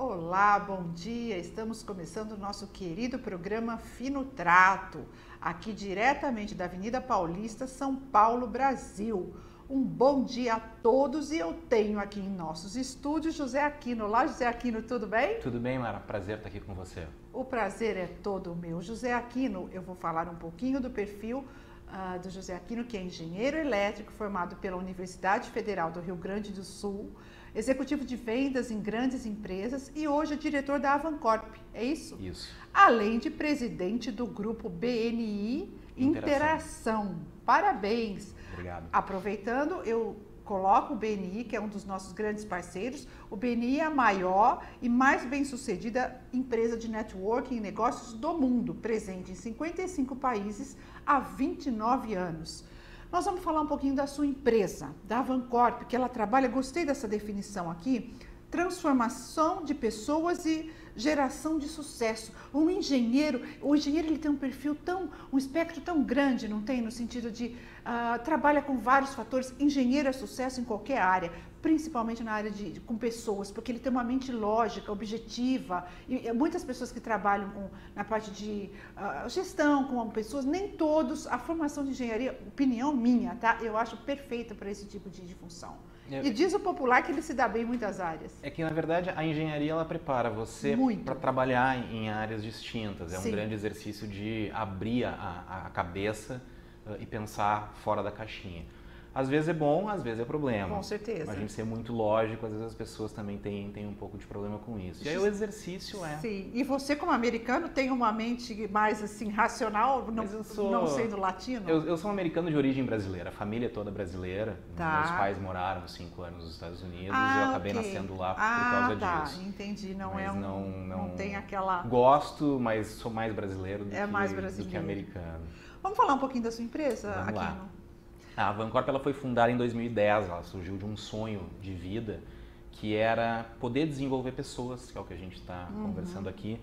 Olá, bom dia. Estamos começando o nosso querido programa Fino Trato, aqui diretamente da Avenida Paulista, São Paulo, Brasil. Um bom dia a todos e eu tenho aqui em nossos estúdios José Aquino. Olá, José Aquino, tudo bem? Tudo bem, Mara? Prazer estar aqui com você. O prazer é todo meu. José Aquino, eu vou falar um pouquinho do perfil do José Aquino, que é engenheiro elétrico formado pela Universidade Federal do Rio Grande do Sul, executivo de vendas em grandes empresas e hoje é diretor da Avancorp, é isso? Isso. Além de presidente do grupo BNI Interação. Parabéns! Obrigado. Aproveitando, eu coloco o BNI, que é um dos nossos grandes parceiros. O BNI é a maior e mais bem-sucedida empresa de networking e negócios do mundo, presente em 55 países há 29 anos. Nós vamos falar um pouquinho da sua empresa, da Avancorp, que ela trabalha, gostei dessa definição aqui, transformação de pessoas e geração de sucesso. O engenheiro ele tem um perfil um espectro tão grande, não tem? No sentido de trabalha com vários fatores. Engenheiro é sucesso em qualquer área, principalmente na área com pessoas, porque ele tem uma mente lógica, objetiva. E muitas pessoas que trabalham na parte de gestão com pessoas, nem todos, a formação de engenharia, opinião minha, tá? Eu acho perfeita para esse tipo de função. E diz o popular que ele se dá bem em muitas áreas. É que, na verdade, a engenharia ela prepara você para trabalhar em áreas distintas. É um grande exercício de abrir a cabeça e pensar fora da caixinha. Às vezes é bom, às vezes é problema. Com certeza. A gente ser muito lógico, às vezes as pessoas também têm um pouco de problema com isso. E aí o exercício é... Sim, e você como americano tem uma mente mais assim, racional, não sendo latino? Eu sou um americano de origem brasileira, a família é toda brasileira. Tá. Meus pais moraram 5 anos nos Estados Unidos e eu acabei nascendo lá por causa disso. Entendi, não não tem aquela... Gosto, mas sou mais brasileiro do que americano. Vamos falar um pouquinho da sua empresa, Vamos Aquino? lá. A Avancorp ela foi fundada em 2010, ela surgiu de um sonho de vida que era poder desenvolver pessoas, que é o que a gente está conversando aqui,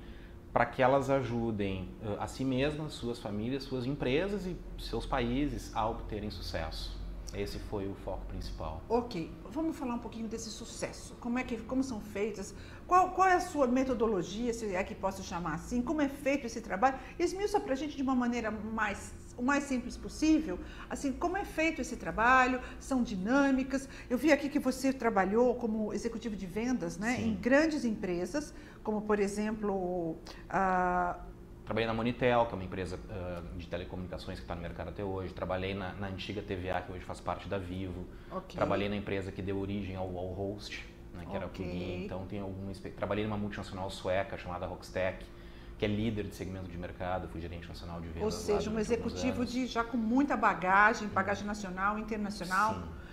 para que elas ajudem a si mesmas, suas famílias, suas empresas e seus países a obterem sucesso. Esse foi o foco principal. Ok, vamos falar um pouquinho desse sucesso. Como são feitas? Qual é a sua metodologia, se é que posso chamar assim? Como é feito esse trabalho? Esmiuça para a gente de uma maneira o mais simples possível. Assim, como é feito esse trabalho? São dinâmicas? Eu vi aqui que você trabalhou como executivo de vendas, né, em grandes empresas, como por exemplo Trabalhei na Monitel, que é uma empresa de telecomunicações que está no mercado até hoje. Trabalhei na antiga TVA, que hoje faz parte da Vivo. Okay. Trabalhei na empresa que deu origem ao Host, né, que era o Plugin. Então, trabalhei numa multinacional sueca chamada Rockstack, que é líder de segmento de mercado. Fui gerente nacional de vendas. Ou seja, um executivo já com muita bagagem nacional, internacional. Sim.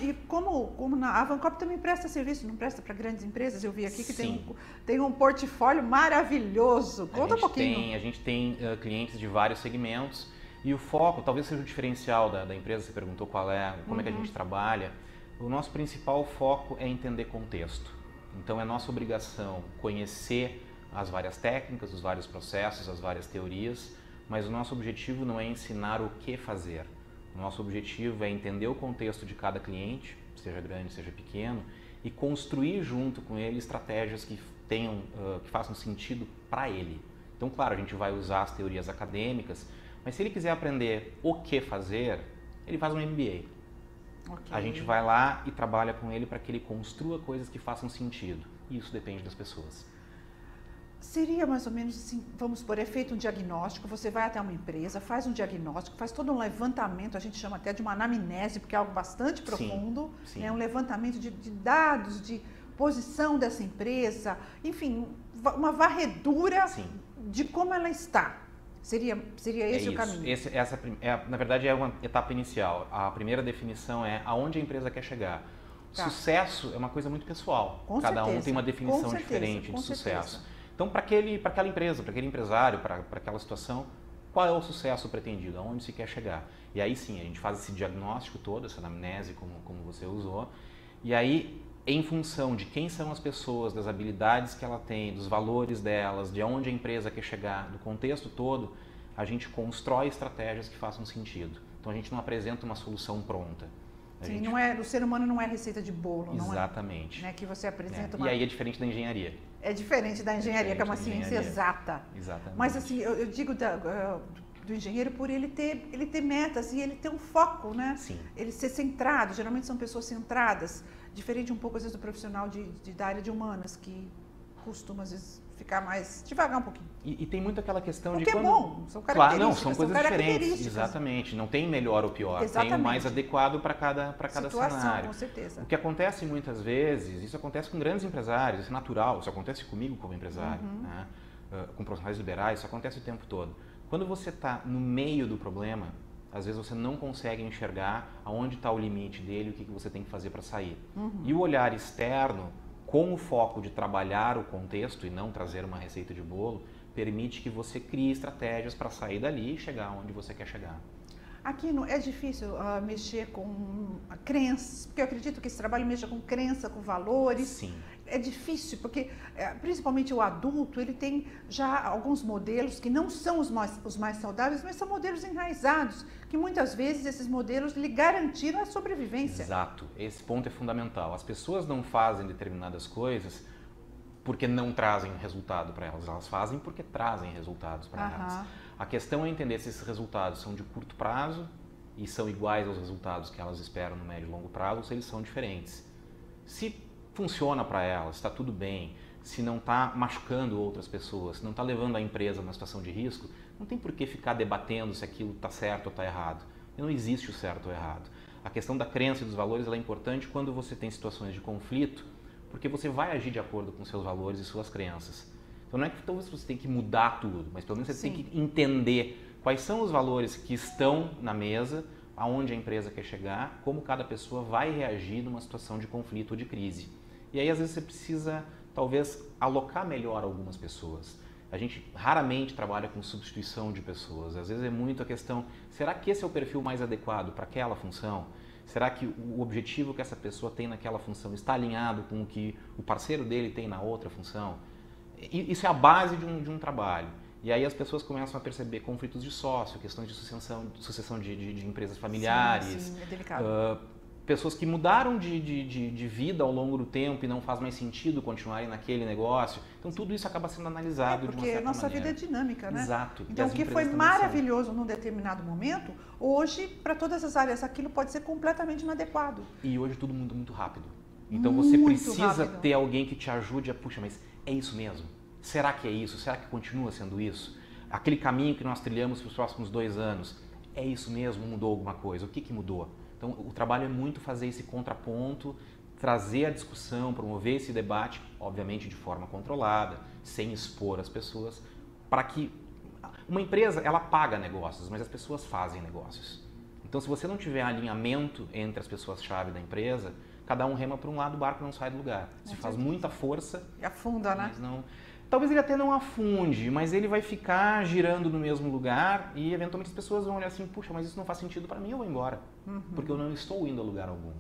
E como na Avancorp também presta serviço, não presta para grandes empresas? Eu vi aqui que tem um portfólio maravilhoso. Conta um pouquinho. A gente tem clientes de vários segmentos e o foco, talvez seja o diferencial da empresa, você perguntou como é que a gente trabalha. O nosso principal foco é entender contexto. Então é nossa obrigação conhecer as várias técnicas, os vários processos, as várias teorias, mas o nosso objetivo não é ensinar o que fazer. O nosso objetivo é entender o contexto de cada cliente, seja grande, seja pequeno, e construir junto com ele estratégias que façam sentido para ele. Então, claro, a gente vai usar as teorias acadêmicas, mas se ele quiser aprender o que fazer, ele faz um MBA. Okay. A gente vai lá e trabalha com ele para que ele construa coisas que façam sentido. E isso depende das pessoas. Seria mais ou menos assim, vamos supor, é feito um diagnóstico, você vai até uma empresa, faz um diagnóstico, faz todo um levantamento, a gente chama até de uma anamnese, porque é algo bastante profundo, sim. É um levantamento de dados, de posição dessa empresa, enfim, uma varredura de como ela está. Seria esse o caminho? Na verdade, é uma etapa inicial. A primeira definição é aonde a empresa quer chegar. Sucesso é uma coisa muito pessoal. Cada um tem uma definição diferente de sucesso. Então, para aquela empresa, para aquele empresário, para aquela situação, qual é o sucesso pretendido? Aonde se quer chegar? E aí sim, a gente faz esse diagnóstico todo, essa anamnese, como você usou, e aí, em função de quem são as pessoas, das habilidades que ela tem, dos valores delas, de onde a empresa quer chegar, do contexto todo, a gente constrói estratégias que façam sentido. Então, a gente não apresenta uma solução pronta. Sim, não é, o ser humano não é receita de bolo, Exatamente. não é? Né, que você apresenta E aí é diferente da engenharia. É diferente da engenharia, que é uma ciência exata. Exatamente. Mas assim, eu digo do engenheiro por ele ter metas e ele ter um foco, né? Sim. Ele ser centrado, geralmente são pessoas centradas, diferente um pouco às vezes do profissional da área de humanas, que costuma às vezes ficar mais devagar um pouquinho. E tem muito aquela questão Porque de quando... é bom, são características. Claro, não, são coisas diferentes, características. exatamente. Não tem melhor ou pior, Exatamente. tem o mais adequado para cada situação, cenário. Com certeza. O que acontece muitas vezes, isso acontece com grandes empresários, isso é natural, isso acontece comigo como empresário, né? Com profissionais liberais, isso acontece o tempo todo. Quando você está no meio do problema, às vezes você não consegue enxergar aonde está o limite dele, o que você tem que fazer para sair. E o olhar externo, com o foco de trabalhar o contexto e não trazer uma receita de bolo, permite que você crie estratégias para sair dali e chegar onde você quer chegar. Aqui é difícil mexer com crenças, porque eu acredito que esse trabalho mexa com crença, com valores. Sim. É difícil, porque principalmente o adulto, ele tem já alguns modelos que não são os mais saudáveis, mas são modelos enraizados, que muitas vezes esses modelos lhe garantiram a sobrevivência. Exato, esse ponto é fundamental. As pessoas não fazem determinadas coisas porque não trazem resultado para elas, elas fazem porque trazem resultados para elas. A questão é entender se esses resultados são de curto prazo e são iguais aos resultados que elas esperam no médio e longo prazo, ou se eles são diferentes. Se funciona para elas, está tudo bem, se não está machucando outras pessoas, se não está levando a empresa numa situação de risco, não tem por que ficar debatendo se aquilo está certo ou está errado. Não existe o certo ou errado. A questão da crença e dos valores ela é importante quando você tem situações de conflito, porque você vai agir de acordo com seus valores e suas crenças. Então não é que talvez você tenha que mudar tudo, mas pelo menos você tem que entender quais são os valores que estão na mesa, aonde a empresa quer chegar, como cada pessoa vai reagir numa situação de conflito ou de crise. E aí às vezes você precisa talvez alocar melhor algumas pessoas. A gente raramente trabalha com substituição de pessoas, às vezes é muito a questão, será que esse é o perfil mais adequado para aquela função? Será que o objetivo que essa pessoa tem naquela função está alinhado com o que o parceiro dele tem na outra função? Isso é a base de um trabalho. E aí as pessoas começam a perceber conflitos de sócio, questões de sucessão de empresas familiares. Sim, é delicado. Pessoas que mudaram de vida ao longo do tempo e não faz mais sentido continuarem naquele negócio. Então tudo isso acaba sendo analisado de uma certa maneira. Porque a nossa vida é dinâmica, né? Exato. Então o que foi maravilhoso num determinado momento, hoje, para todas as áreas, aquilo pode ser completamente inadequado. E hoje tudo muda muito rápido. Então você precisa ter alguém que te ajude a, puxa, mas é isso mesmo? Será que é isso? Será que continua sendo isso? Aquele caminho que nós trilhamos para os próximos 2 anos, é isso mesmo? Mudou alguma coisa? O que mudou? Então, o trabalho é muito fazer esse contraponto, trazer a discussão, promover esse debate, obviamente de forma controlada, sem expor as pessoas, para que uma empresa, ela paga negócios, mas as pessoas fazem negócios. Então, se você não tiver alinhamento entre as pessoas-chave da empresa, cada um rema para um lado, o barco não sai do lugar. Se faz muita força... E afunda, né? Mas não... Talvez ele até não afunde, mas ele vai ficar girando no mesmo lugar e eventualmente as pessoas vão olhar assim, puxa, mas isso não faz sentido para mim, eu vou embora. Porque eu não estou indo a lugar algum.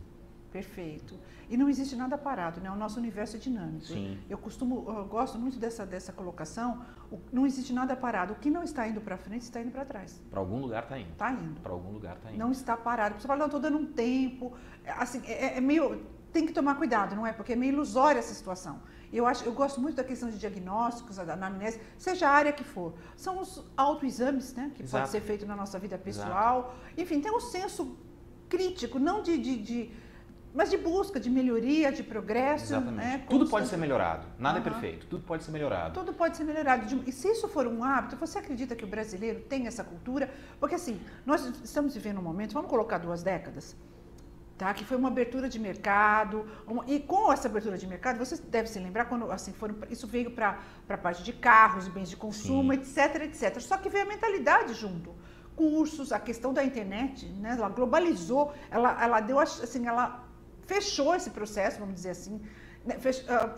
Perfeito. E não existe nada parado, né? O nosso universo é dinâmico. Sim. Eu gosto muito dessa colocação, não existe nada parado. O que não está indo para frente está indo para trás. Para algum lugar está indo. Está indo. Para algum lugar está indo. Não está parado. Você fala, não, estou dando um tempo. Assim, é meio... Tem que tomar cuidado, não é? Porque é meio ilusória essa situação. Eu gosto muito da questão de diagnósticos, da anamnese, seja a área que for. São os autoexames, né? Que pode ser feito na nossa vida pessoal. Exato. Enfim, tem um senso crítico, não mas de busca, de melhoria, de progresso. Exatamente. Né? Tudo pode ser melhorado. Nada é perfeito. Tudo pode ser melhorado. Tudo pode ser melhorado. E se isso for um hábito, você acredita que o brasileiro tem essa cultura? Porque assim, nós estamos vivendo um momento, vamos colocar 2 décadas, tá? Que foi uma abertura de mercado, e com essa abertura de mercado, você deve se lembrar, quando assim, isso veio para a parte de carros, bens de consumo, etc. Só que veio a mentalidade junto. Cursos, a questão da internet, né? Ela globalizou, ela deu, assim, ela fechou esse processo, vamos dizer assim.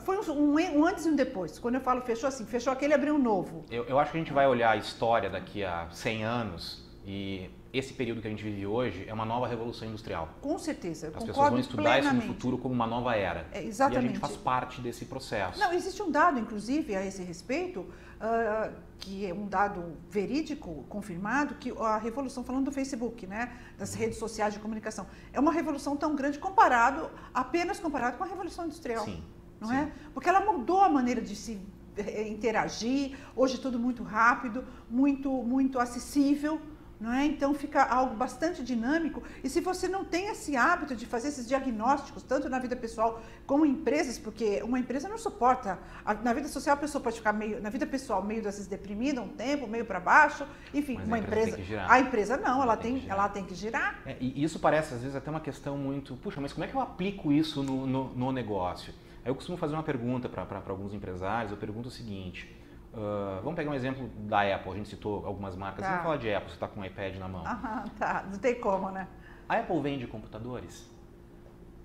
Foi um antes e um depois. Quando eu falo fechou, assim, fechou aquele e abriu um novo. Eu acho que a gente vai olhar a história daqui a 100 anos E esse período que a gente vive hoje é uma nova revolução industrial. Com certeza, as pessoas vão estudar isso no futuro como uma nova era. Exatamente. E a gente faz parte desse processo. Não, existe um dado, inclusive, a esse respeito, que é um dado verídico, confirmado, que a revolução, falando do Facebook, né, das redes sociais de comunicação, é uma revolução tão grande apenas comparado com a revolução industrial. Sim. Não é? Porque ela mudou a maneira de se interagir, hoje é tudo muito rápido, muito acessível. Não é? Então fica algo bastante dinâmico, e se você não tem esse hábito de fazer esses diagnósticos, tanto na vida pessoal como em empresas, porque uma empresa não suporta, na vida social a pessoa pode ficar na vida pessoal meio às vezes deprimida um tempo, meio para baixo, enfim, mas uma empresa, a empresa não, ela tem que girar. E isso parece às vezes até uma questão muito, puxa, mas como é que eu aplico isso no negócio? Aí eu costumo fazer uma pergunta para alguns empresários, eu pergunto o seguinte: vamos pegar um exemplo da Apple, a gente citou algumas marcas. Tá. Vamos falar de Apple, você está com um iPad na mão. Tá, não tem como, né? A Apple vende computadores?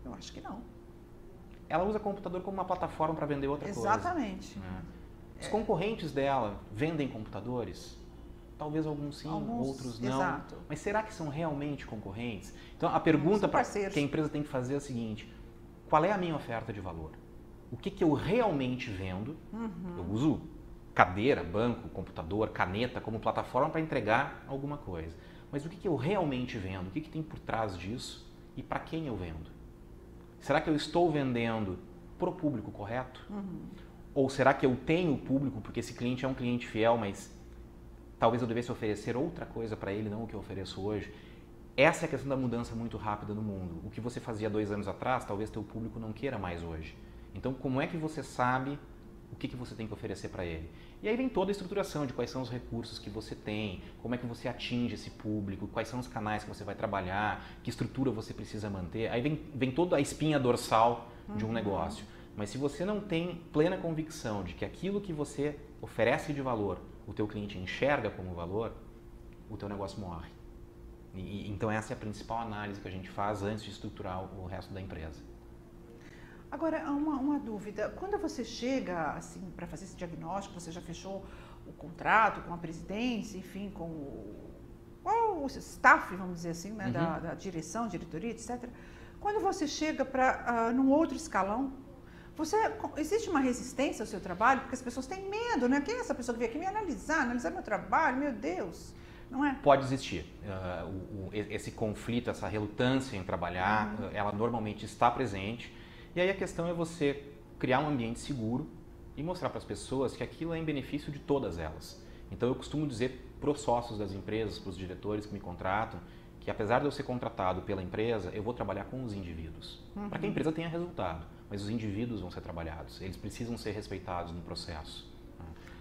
Eu acho que não. Ela usa computador como uma plataforma para vender outra coisa. Exatamente. Os concorrentes dela vendem computadores? Talvez alguns sim, outros não. Exato. Mas será que são realmente concorrentes? Então a pergunta que a empresa tem que fazer é a seguinte: qual é a minha oferta de valor? O que eu realmente vendo? Eu uso cadeira, banco, computador, caneta como plataforma para entregar alguma coisa. Mas o que eu realmente vendo? O que tem por trás disso? E para quem eu vendo? Será que eu estou vendendo para o público correto? Ou será que eu tenho público porque esse cliente é um cliente fiel, mas talvez eu devesse oferecer outra coisa para ele, não o que eu ofereço hoje? Essa é a questão da mudança muito rápida no mundo. O que você fazia 2 anos atrás, talvez teu público não queira mais hoje. Então, como é que você sabe o que você tem que oferecer para ele? E aí vem toda a estruturação de quais são os recursos que você tem, como é que você atinge esse público, quais são os canais que você vai trabalhar, que estrutura você precisa manter. Aí vem toda a espinha dorsal de um negócio. Mas se você não tem plena convicção de que aquilo que você oferece de valor, o teu cliente enxerga como valor, o teu negócio morre. Então essa é a principal análise que a gente faz antes de estruturar o resto da empresa. Agora, uma dúvida. Quando você chega assim para fazer esse diagnóstico, você já fechou o contrato com a presidência, enfim, com o staff, vamos dizer assim, né, da direção, diretoria, etc. Quando você chega para num outro escalão, existe uma resistência ao seu trabalho? Porque as pessoas têm medo, né? Quem é essa pessoa que veio aqui me analisar meu trabalho? Meu Deus! Não é? Pode existir. Esse conflito, essa relutância em trabalhar, ela normalmente está presente. E aí a questão é você criar um ambiente seguro e mostrar para as pessoas que aquilo é em benefício de todas elas. Então eu costumo dizer para os sócios das empresas, para os diretores que me contratam, que apesar de eu ser contratado pela empresa, eu vou trabalhar com os indivíduos. Para que a empresa tenha resultado, mas os indivíduos vão ser trabalhados, eles precisam ser respeitados no processo.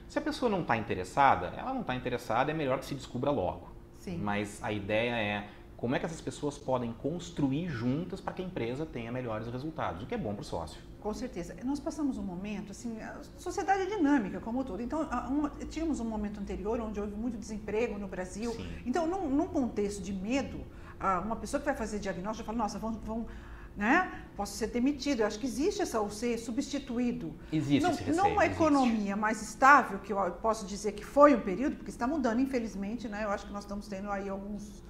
Se a pessoa não está interessada, ela não está interessada, é melhor que se descubra logo. Sim. Mas a ideia é como é que essas pessoas podem construir juntas para que a empresa tenha melhores resultados, o que é bom para o sócio. Com certeza. Nós passamos um momento, assim, a sociedade é dinâmica como tudo. Então, tínhamos um momento anterior onde houve muito desemprego no Brasil. Sim. Então, num contexto de medo, uma pessoa que vai fazer diagnóstico fala, nossa, né? Posso ser demitido. Eu acho que existe ou ser substituído. Existe esse receio. Numa economia mais estável, que eu posso dizer que foi um período, porque está mudando, infelizmente, né? Eu acho que nós estamos tendo aí alguns...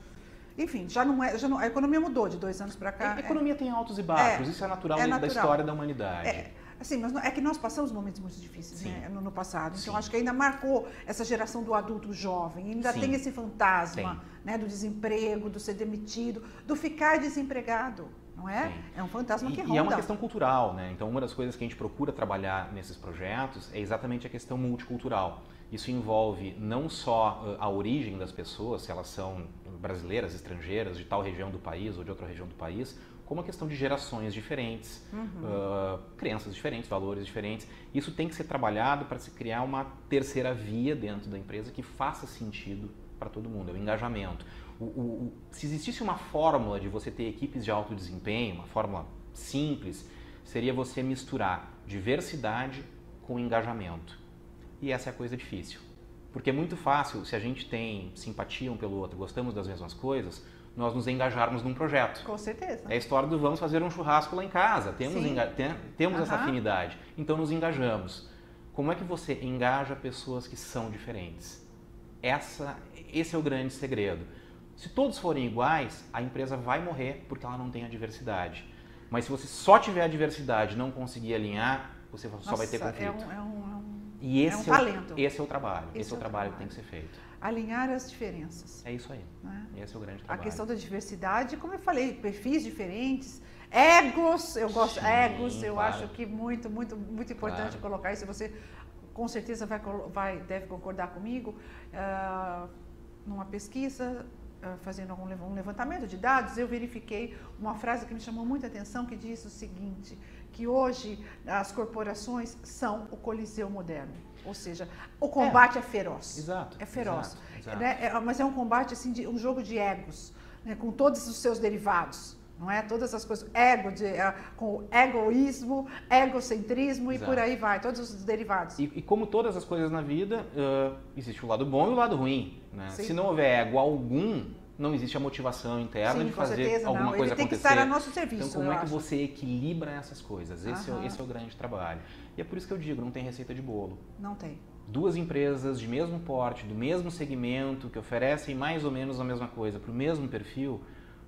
Enfim, a economia mudou de 2 anos para cá. A economia tem altos e baixos, isso é natural da história da humanidade. Assim, mas é que nós passamos momentos muito difíceis, né, no passado. Então, Sim. acho que ainda marcou essa geração do adulto jovem. Ainda Sim. tem esse fantasma, né, do desemprego, do ser demitido, do ficar desempregado. Não é? Sim. É um fantasma que ronda. E é uma questão cultural, né? Então, uma das coisas que a gente procura trabalhar nesses projetos é exatamente a questão multicultural. Isso envolve não só a origem das pessoas, se elas são brasileiras, estrangeiras, de tal região do país ou de outra região do país, como a questão de gerações diferentes, crenças diferentes, valores diferentes. Isso tem que ser trabalhado para se criar uma terceira via dentro da empresa que faça sentido para todo mundo, é o engajamento. Se existisse uma fórmula de você ter equipes de alto desempenho, uma fórmula simples, seria você misturar diversidade com engajamento. E essa é a coisa difícil. Porque é muito fácil, se a gente tem simpatia um pelo outro, gostamos das mesmas coisas, nós nos engajarmos num projeto. Com certeza. É a história do vamos fazer um churrasco lá em casa, temos essa afinidade, então nos engajamos. Como é que você engaja pessoas que são diferentes? Esse é o grande segredo. Se todos forem iguais, a empresa vai morrer porque ela não tem a diversidade. Mas se você só tiver a diversidade e não conseguir alinhar, você só vai ter conflito. E esse talento. Esse é o trabalho. Esse é o trabalho que tem que ser feito. Alinhar as diferenças. É isso aí. Né? Esse é o grande trabalho. A questão da diversidade, como eu falei, perfis diferentes, egos, eu gosto, egos, eu acho que muito importante colocar isso. Você com certeza deve concordar comigo. Numa pesquisa, fazendo um levantamento de dados, eu verifiquei uma frase que me chamou muita atenção, que diz o seguinte, que hoje as corporações são o Coliseu moderno. Ou seja, o combate é feroz. Exato. É feroz. Exato. Né? Mas é um combate, assim, um jogo de egos, né? Com todos os seus derivados. Não é? Todas as coisas, com egoísmo, egocentrismo e por aí vai, todos os derivados. E como todas as coisas na vida, existe o lado bom e o lado ruim. Né? Se não houver ego algum, não existe a motivação interna de fazer alguma coisa acontecer. Ele tem que estar a nosso serviço. Então, como é que você equilibra essas coisas? Esse é o grande trabalho. E é por isso que eu digo, não tem receita de bolo. Não tem. Duas empresas de mesmo porte, do mesmo segmento, que oferecem mais ou menos a mesma coisa para o mesmo perfil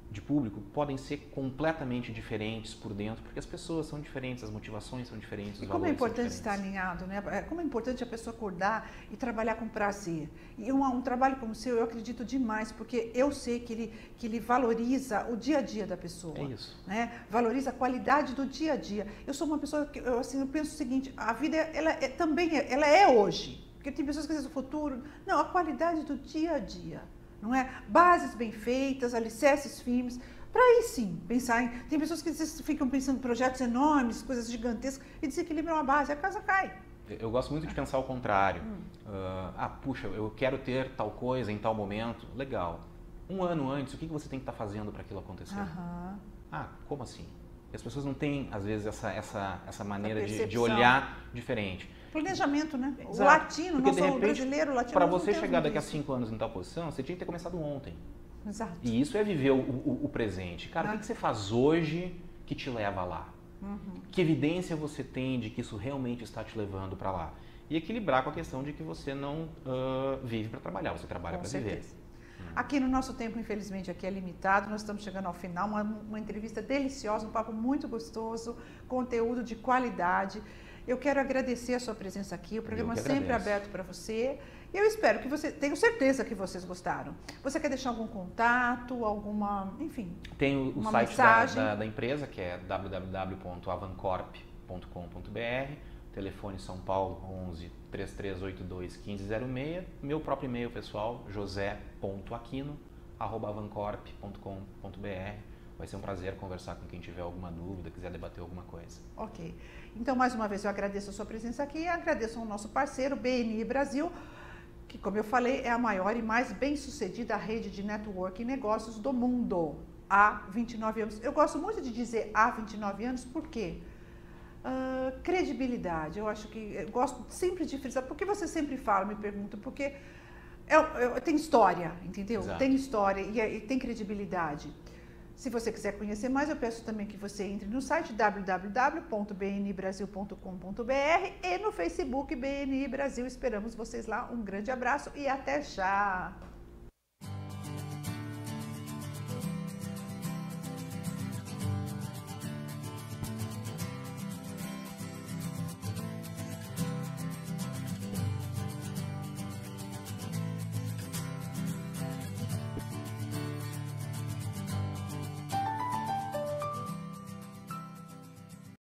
de público, podem ser completamente diferentes por dentro, porque as pessoas são diferentes, as motivações são diferentes, os valores são diferentes. Como é importante estar alinhado, né? Como é importante a pessoa acordar e trabalhar com prazer. E um trabalho como o seu, eu acredito demais, porque eu sei que ele valoriza o dia a dia da pessoa. É isso. Né? Valoriza a qualidade do dia a dia. Eu sou uma pessoa que, eu penso o seguinte, a vida, ela é hoje. Porque tem pessoas que dizem o futuro. Não, a qualidade do dia a dia. Não é? Bases bem feitas, alicerces firmes, para aí sim pensar em... Tem pessoas que ficam pensando em projetos enormes, coisas gigantescas, e desequilibram a base, a casa cai. Eu gosto muito de pensar o contrário. Puxa, eu quero ter tal coisa em tal momento. Legal. Um ano antes, o que você tem que estar fazendo para aquilo acontecer? Como assim? E as pessoas não têm, às vezes, essa maneira de olhar diferente. Planejamento, né? Exato. O latino, porque, não sou repente, brasileiro, o latino. Para você chegar daqui a 5 anos em tal posição, você tinha que ter começado ontem. Exato. E isso é viver o presente. Cara, o que você faz hoje que te leva lá? Que evidência você tem de que isso realmente está te levando para lá? E equilibrar com a questão de que você não vive para trabalhar, você trabalha para viver. Aqui no nosso tempo, infelizmente, aqui é limitado, nós estamos chegando ao final, uma entrevista deliciosa, um papo muito gostoso, conteúdo de qualidade. Eu quero agradecer a sua presença aqui, o programa é sempre aberto para você. E eu espero que tenho certeza que vocês gostaram. Você quer deixar algum contato, alguma, enfim, tem o site da empresa, que é www.avancorp.com.br, telefone São Paulo 11 3382 1506, meu próprio e-mail pessoal, josé.aquino@avancorp.com.br. Vai ser um prazer conversar com quem tiver alguma dúvida, quiser debater alguma coisa. Ok. Então, mais uma vez, eu agradeço a sua presença aqui e agradeço ao nosso parceiro, BNI Brasil, que, como eu falei, é a maior e mais bem-sucedida rede de networking e negócios do mundo há 29 anos. Eu gosto muito de dizer há 29 anos, por quê? Credibilidade. Eu acho que eu gosto sempre de frisar. Por que você sempre fala, me pergunta? Porque tem história, entendeu? Exato. Tem história e tem credibilidade. Se você quiser conhecer mais, eu peço também que você entre no site www.bnibrasil.com.br e no Facebook BNI Brasil. Esperamos vocês lá. Um grande abraço e até já!